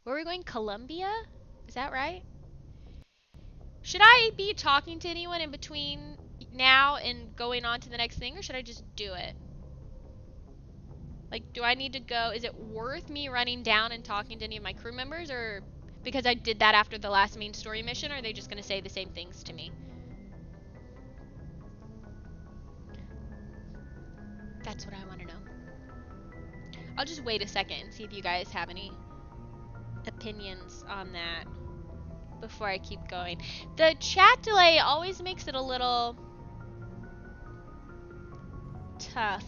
Where are we going? Colombia? Is that right? Should I be talking to anyone in between now and going on to the next thing, or should I just do it? Like, do I need to go? Is it worth me running down and talking to any of my crew members, or because I did that after the last main story mission, are they just going to say the same things to me? That's what I want to know. I'll just wait a second and see if you guys have any opinions on that before I keep going. The chat delay always makes it a little tough.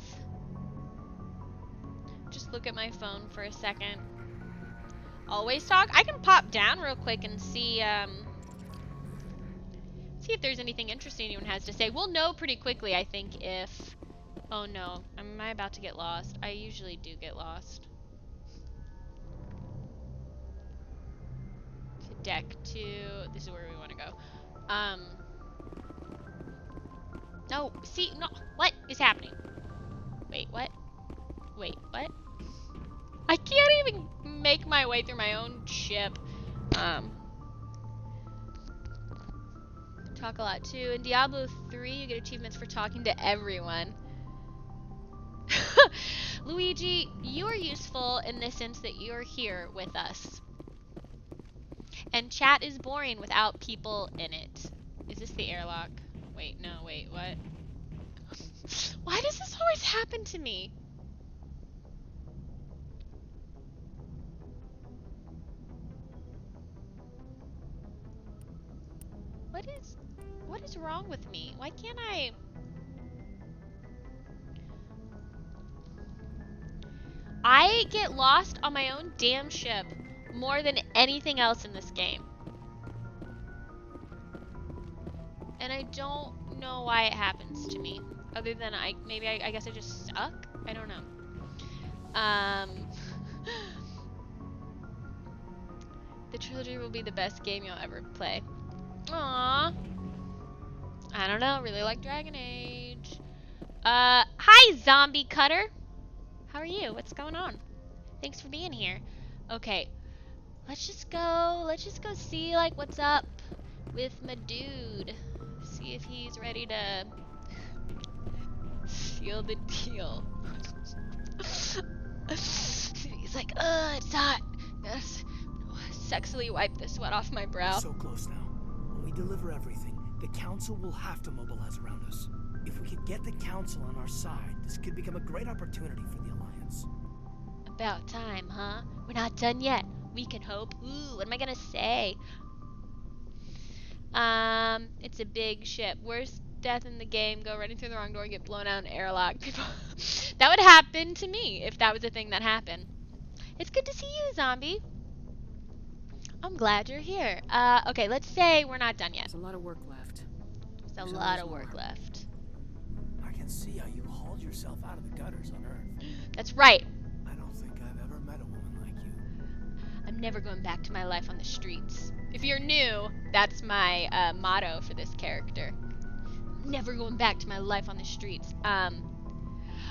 Just look at my phone for a second. Always talk. I can pop down real quick and see if there's anything interesting anyone has to say. We'll know pretty quickly, I think, if... Oh no, am I about to get lost? I usually do get lost. To deck 2. This is where we want to go. No, see, no. What is happening? Wait, what? Wait, what? I can't even make my way through my own ship. Talk a lot too. In Diablo 3, you get achievements for talking to everyone. Luigi, you are useful in the sense that you're here with us. And chat is boring without people in it. Is this the airlock? Wait, no, wait, what? Why does this always happen to me? What is wrong with me? Why can't I get lost on my own damn ship more than anything else in this game. And I don't know why it happens to me. Other than I guess I just suck? I don't know. The trilogy will be the best game you'll ever play. Aww. I don't know, really like Dragon Age. Hi Zombie Cutter! How are you? What's going on? Thanks for being here. Okay. Let's just go see like what's up with my dude. See if he's ready to seal the deal. He's like, it's hot. Yes. Sexily wipe the sweat off my brow. We're so close now. When we deliver everything, the council will have to mobilize around us. If we could get the council on our side, this could become a great opportunity for the Alliance. About time, huh? We're not done yet. We can hope. Ooh, what am I gonna say? It's a big ship. Worst death in the game. Go running through the wrong door and get blown out in an airlock. People that would happen to me if that was a thing that happened. It's good to see you, zombie. I'm glad you're here. Okay, let's say we're not done yet. There's a lot of work left. There's a lot of work left. I can see how you hauled yourself out of the gutters on Earth. That's right. I don't think I've ever met a woman like you. I'm never going back to my life on the streets. If you're new, that's my motto for this character. Never going back to my life on the streets.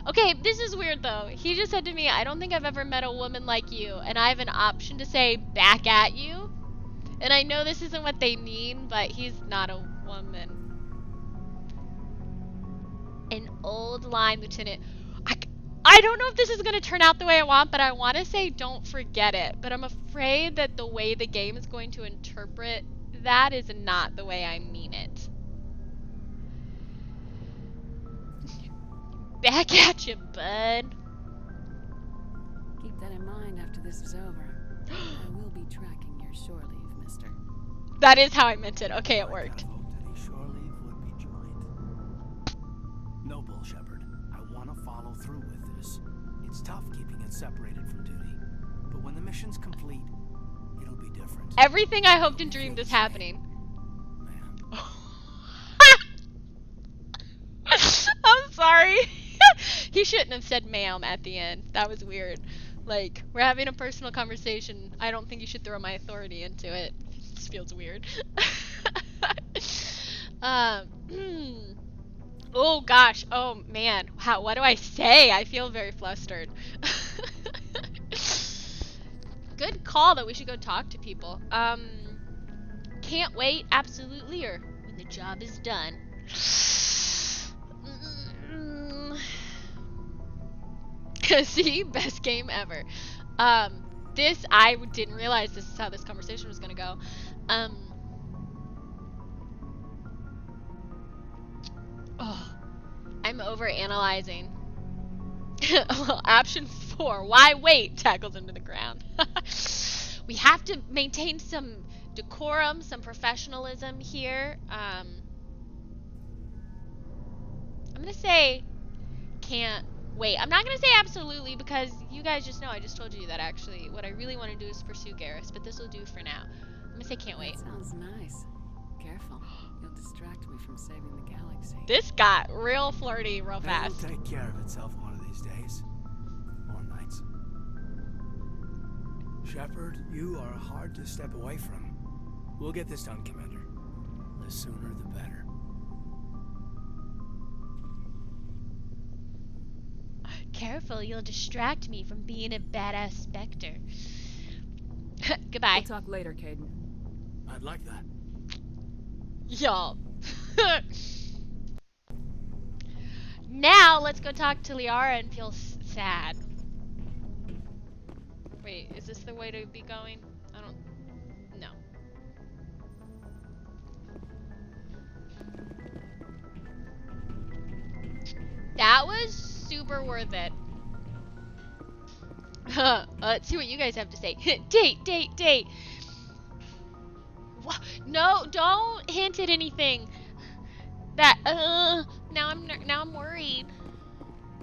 Okay, this is weird though. He just said to me, I don't think I've ever met a woman like you. And I have an option to say back at you. And I know this isn't what they mean, but he's not a woman. An old line, Lieutenant. I don't know if this is going to turn out the way I want, but I want to say don't forget it. But I'm afraid that the way the game is going to interpret that is not the way I mean it. Back at you, bud. Keep that in mind after this is over. I will be tracking your shore leave, mister. That is how I meant it. Okay, it worked. I hoped any shore leave would be joined. No, Bull Shepherd. I want to follow through with this. It's tough keeping it separated from duty. But when the mission's complete, it'll be different. Everything I hoped and dreamed is happening. Man. I'm sorry. He shouldn't have said ma'am at the end. That was weird. Like, we're having a personal conversation. I don't think you should throw my authority into it. It just feels weird. Oh gosh. Oh man. What do I say? I feel very flustered. Good call that we should go talk to people. Can't wait, absolutely, or when the job is done. See, best game ever. This, I didn't realize this is how this conversation was gonna go. Oh, I'm over analyzing. Option 4, why wait? Tackles into the ground. We have to maintain some decorum, some professionalism here. I'm gonna say can't wait. I'm not gonna say absolutely because you guys just know I just told you that actually what I really want to do is pursue Garrus, but this will do for now. I'm gonna say can't wait. That sounds nice. Careful. You'll distract me from saving the galaxy. This got real flirty real fast. It'll take care of itself one of these days. Or nights. Shepard, you are hard to step away from. We'll get this done, Commander. The sooner the better. Careful, you'll distract me from being a badass Spectre. Goodbye. We'll talk later, Kaidan. I'd like that. Y'all. Now, let's go talk to Liara and feel sad. Wait, is this the way to be going? I don't... No. That was super worth it. Let's see what you guys have to say. Date. No, don't hint at anything. That, now I'm worried.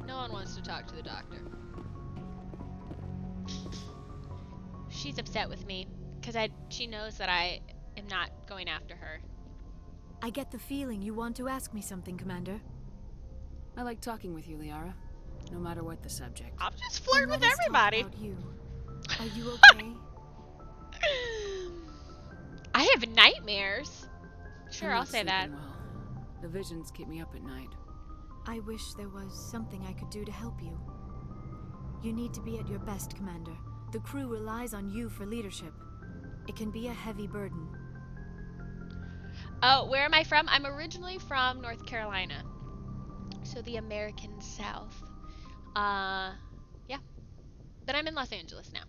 No one wants to talk to the doctor. She's upset with me because she knows that I am not going after her. I get the feeling you want to ask me something, Commander. I like talking with you, Liara. No matter what the subject. I'm just flirting Then with let us talk everybody. about you. Are you okay? I have nightmares. Sure, I'm I'll not say that. sleeping well. The visions keep me up at night. I wish there was something I could do to help you. You need to be at your best, Commander. The crew relies on you for leadership. It can be a heavy burden. Oh, where am I from? I'm originally from North Carolina. So the American South. Yeah. But I'm in Los Angeles now.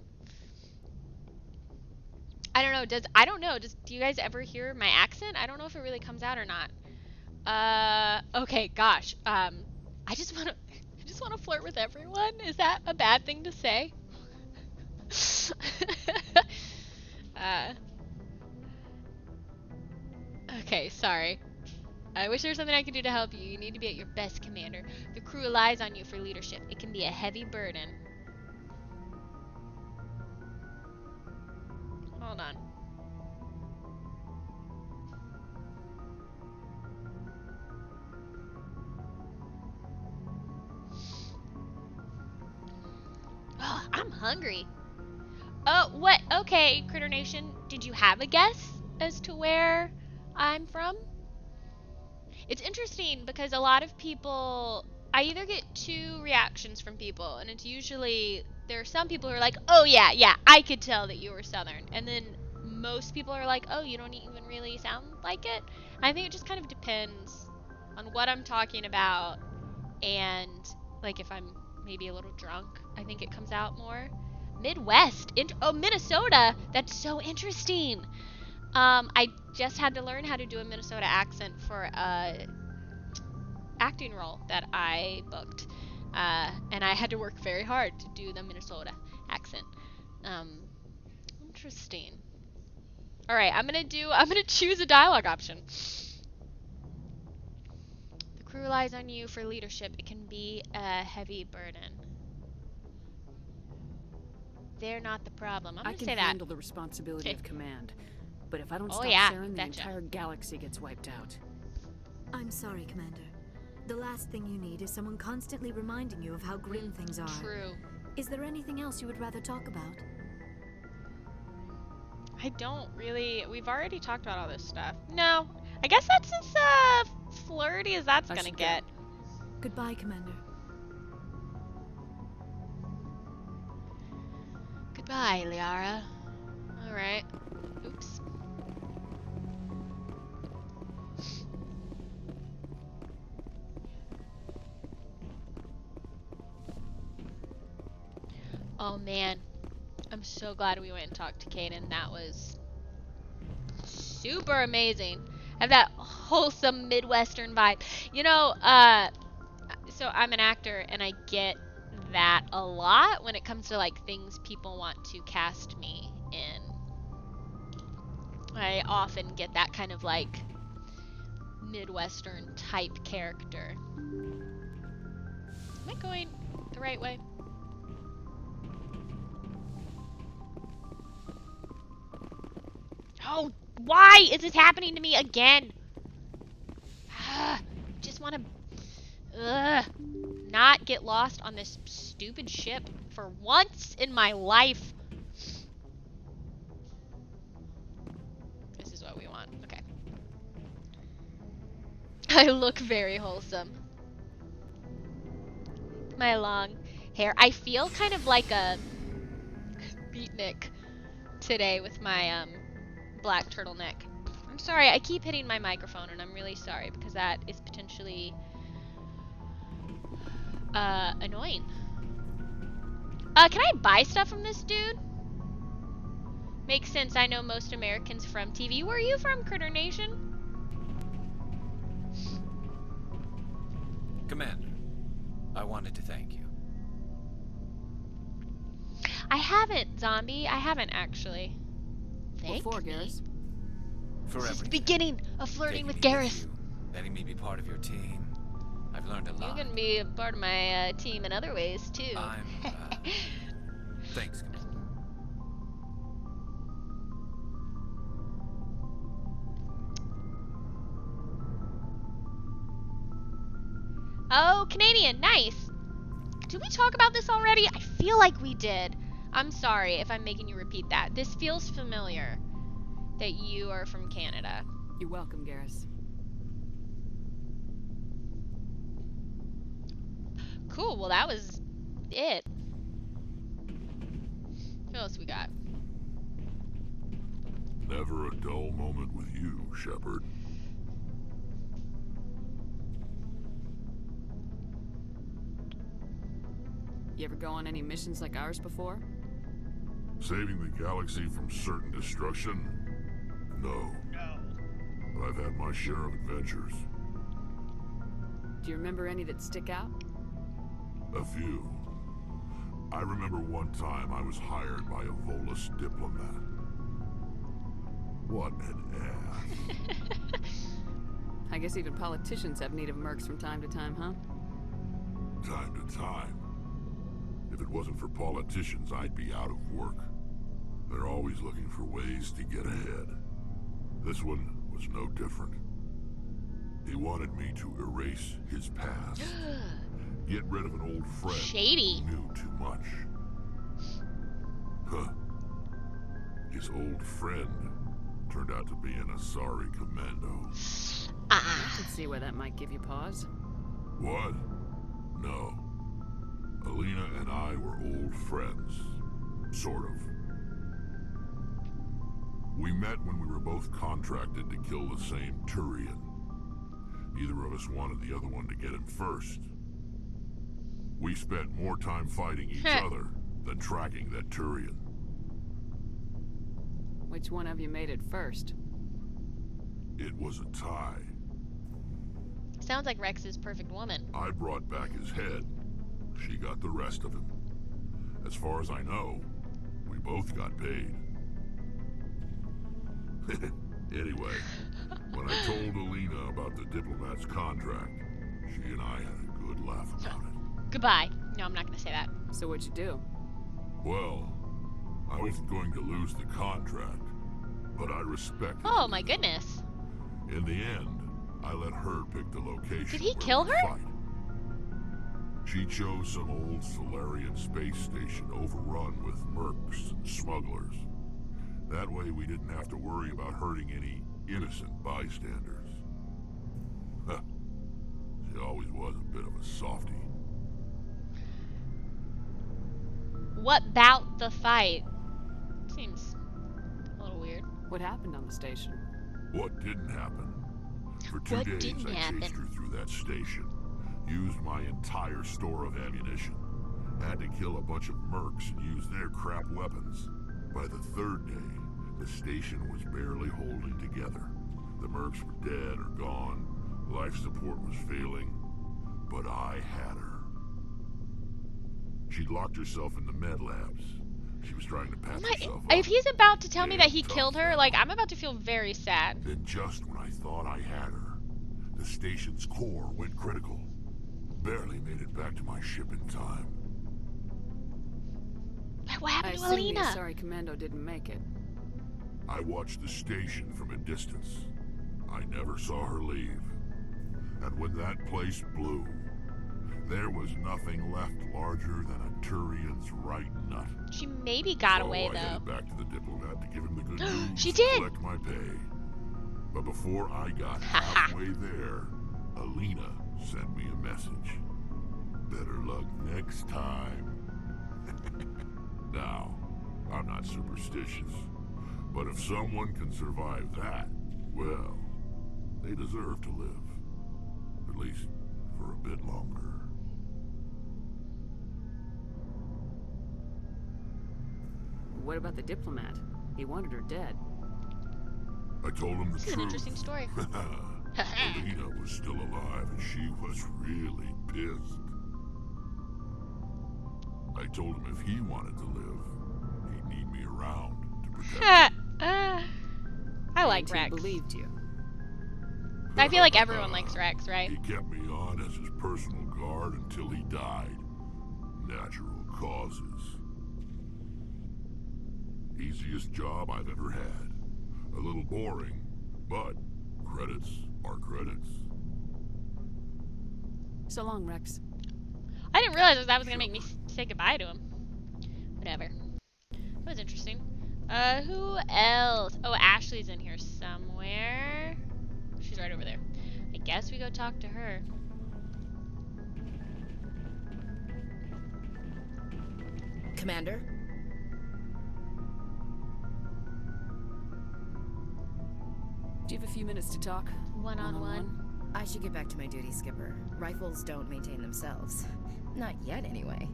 I don't know. Do you guys ever hear my accent? I don't know if it really comes out or not. Okay, gosh. I just want to flirt with everyone. Is that a bad thing to say? Okay, sorry. I wish there was something I could do to help you. You need to be at your best, Commander. The crew relies on you for leadership. It can be a heavy burden. Hold on. Oh, I'm hungry. Oh, what? Okay, Critter Nation. Did you have a guess as to where I'm from? It's interesting because a lot of people, I either get two reactions from people, and it's usually, there are some people who are like, oh yeah, I could tell that you were Southern. And then most people are like, oh, you don't even really sound like it. I think it just kind of depends on what I'm talking about, and like if I'm maybe a little drunk, I think it comes out more. Midwest, Minnesota, that's so interesting. I just had to learn how to do a Minnesota accent for a acting role that I booked. And I had to work very hard to do the Minnesota accent. Interesting. Alright, I'm gonna choose a dialogue option. The crew relies on you for leadership. It can be a heavy burden. They're not the problem. I'm I gonna can say that. handle the responsibility of command. But if I don't stop yeah, Saren, the betcha. entire galaxy gets wiped out. I'm sorry, Commander. The last thing you need is someone constantly reminding you of how grim things are. True. Is there anything else you would rather talk about? I don't really. We've already talked about all this stuff. No, I guess that's as flirty as that's gonna get. Goodbye, Commander. Goodbye. Bye, Liara. Alright. Oops. Oh man. I'm so glad we went and talked to Kaidan. That was super amazing. I have that wholesome Midwestern vibe. You know, so I'm an actor and I get that a lot when it comes to like things people want to cast me in. I often get that kind of like Midwestern type character. Am I going the right way? Oh, why is this happening to me again? Just want to not get lost on this stupid ship for once in my life. This is what we want. Okay. I look very wholesome. My long hair. I feel kind of like a beatnik today with my black turtleneck. I'm sorry, I keep hitting my microphone and I'm really sorry because that is potentially annoying. Can I buy stuff from this dude? Makes sense, I know most Americans from TV. Where are you from, Critter Nation? Commander, I wanted to thank you. I haven't, Zombie. I haven't actually. Thank Before, me. Garrus. For This is the everything. beginning of flirting Taking with me Garrus. you, letting me be part of your team. I've learned a You lot. can be a part of my team in other ways too. Thanks, Commander. Oh, Canadian, nice. Did we talk about this already? I feel like we did. I'm sorry if I'm making you repeat that. This feels familiar. That you are from Canada. You're welcome, Garrus. Cool, well that was it. What else we got? Never a dull moment with you, Shepard. You ever go on any missions like ours before? Saving the galaxy from certain destruction? No. But I've had my share of adventures. Do you remember any that stick out? A few. I remember one time I was hired by a Volus diplomat. What an ass. I guess even politicians have need of mercs from time to time, huh? Time to time. If it wasn't for politicians, I'd be out of work. They're always looking for ways to get ahead. This one was no different. He wanted me to erase his past. Get rid of an old friend Shady. who knew too much. Huh. His old friend turned out to be an Asari commando. I can see where that might give you pause. What? No. Alina and I were old friends. Sort of. We met when we were both contracted to kill the same Turian. Neither of us wanted the other one to get him first. We spent more time fighting each other than tracking that Turian. Which one of you made it first? It was a tie. Sounds like Rex's perfect woman. I brought back his head. She got the rest of him. As far as I know, we both got paid. Anyway, when I told Alina about the diplomat's contract, she and I had a good laugh about it. Goodbye. No, I'm not gonna say that. So what'd you do? Well, I wasn't going to lose the contract, but I respected Oh my Alina. goodness. In the end, I let her pick the location. Did he where kill we'd her? fight. She chose some old Solarian space station overrun with mercs and smugglers. That way we didn't have to worry about hurting any innocent bystanders. Huh. She always was a bit of a softie. What about the fight? What happened on the station? What didn't happen? For 2 What days didn't I happen? chased her through that station. Used my entire store of ammunition. Had to kill a bunch of mercs and use their crap weapons. By the 3rd day, the station was barely holding together. The mercs were dead or gone. Life support was failing. But I had her. She'd locked herself in the med labs. She was trying to patch herself up. If he's about to tell me that he Tough, killed her, though. like, I'm about to feel very sad. Then just when I thought I had her, the station's core went critical. Barely made it back to my ship in time. What I happened to assume the Alina? Asari commando didn't make it. I watched the station from a distance. I never saw her leave. And when that place blew, there was nothing left larger than a Turian's right nut. She maybe got So away, I though. headed back to the diplomat to give him the good news She and did! collect my pay. But before I got halfway there, Alina sent me a message. Better luck next time. Now, I'm not superstitious, but if someone can survive that, well, they deserve to live. At least for a bit longer. What about the diplomat? He wanted her dead. I told him the This truth. is an interesting story. Alina was still alive and she was really pissed. I told him if he wanted to live, he'd need me around to protect him. I like And he Rex. believed you. I feel like everyone likes Rex, right? He kept me on as his personal guard until he died. Natural causes. Easiest job I've ever had. A little boring, but credits are credits. So long, Rex. I didn't realize that was gonna make me say goodbye to him. Whatever. That was interesting. Who else? Oh, Ashley's in here somewhere. She's right over there. I guess we go talk to her. Commander? Do you have a few minutes to talk? One-on-one. I should get back to my duty, Skipper. Rifles don't maintain themselves. Not yet, anyway.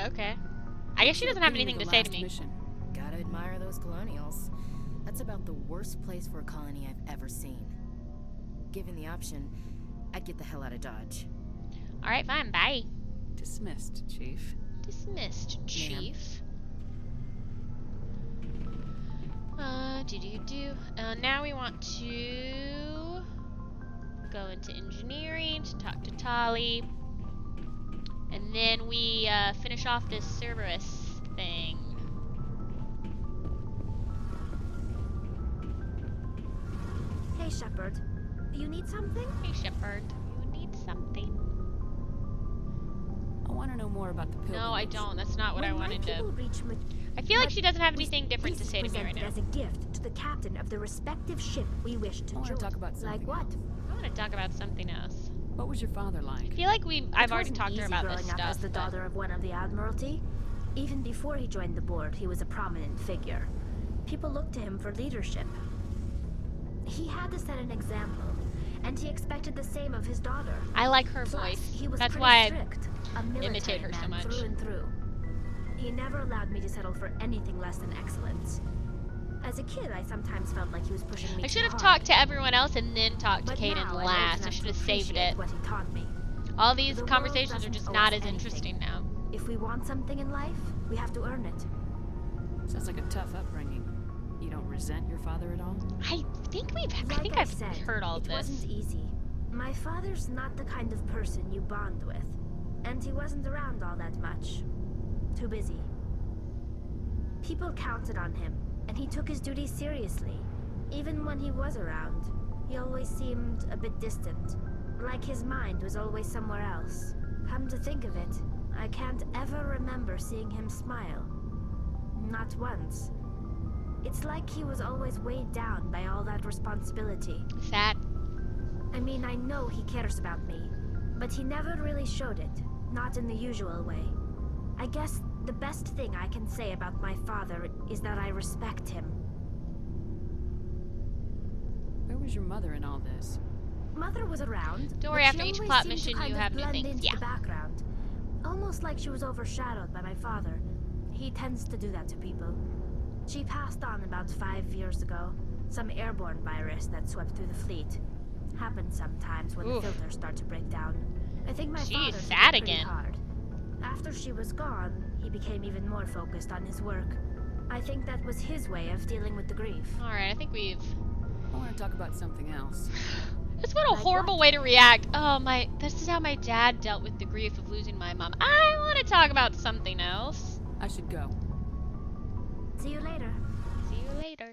Okay. I guess she doesn't have anything to say to me. Mission. Gotta admire those colonials. That's about the worst place for a colony I've ever seen. Given the option, I'd get the hell out of Dodge. Alright, fine, bye. Dismissed, Chief. Dismissed, Chief. Now we want to go into engineering to talk to Tali. And then we finish off this Cerberus thing. Hey, Shepard. You need something? Hey, Shepard, you need something? I want to know more about the pilgrimage. No, I don't. That's not what I When my wanted people to. reach I feel like she doesn't have anything different to this is say to me right presented now. as a gift to the captain of the respective ship we wish to I want join. to talk about something Like what? else. I want to talk about something else. What was your father like? I feel like I've It already wasn't talked to her easy about growing this up stuff. as the but- daughter of one of the Admiralty. Even before he joined the board, he was a prominent figure. People looked to him for leadership. He had to set an example, and he expected the same of his daughter. I like her Plus, voice. he was That's pretty why I strict, a military imitate her so man much. through and through. He never allowed me to settle for anything less than excellence. As a kid, I sometimes felt like he was pushing me I too should have hard. talked to everyone else and then talked to But Kaidan now I'm old last. I enough should to have saved appreciate it. what he taught me. All these The world conversations are doesn't just owe not us as interesting anything. now. If we want something in life, we have to earn it. Sounds like a tough upbringing. You don't resent your father at all? I think Like I've said, heard all of it this. wasn't easy. My father's not the kind of person you bond with, and he wasn't around all that much. Too busy. People counted on him, and he took his duties seriously. Even when he was around, he always seemed a bit distant, like his mind was always somewhere else. Come to think of it, I can't ever remember seeing him smile. Not once. It's like he was always weighed down by all that responsibility. Sad. I mean, I know he cares about me, but he never really showed it. Not in the usual way. I guess The best thing I can say about my father is that I respect him. Where was your mother in all this? Mother was around. Don't worry, but after she each always plot seemed to mission, kind you of have new blend things. into Yeah. the background. Almost like she was overshadowed by my father. He tends to do that to people. She passed on about 5 years ago. Some airborne virus that swept through the fleet. Happens sometimes when Oof. the filters start to break down. I think my Jeez, father took sad it pretty again. hard. After she was gone, he became even more focused on his work. I think that was his way of dealing with the grief. Alright, I think we've... I want to talk about something else. That's what a Like horrible what? way to react. Oh, this is how my dad dealt with the grief of losing my mom. I want to talk about something else. I should go. See you later. See you later.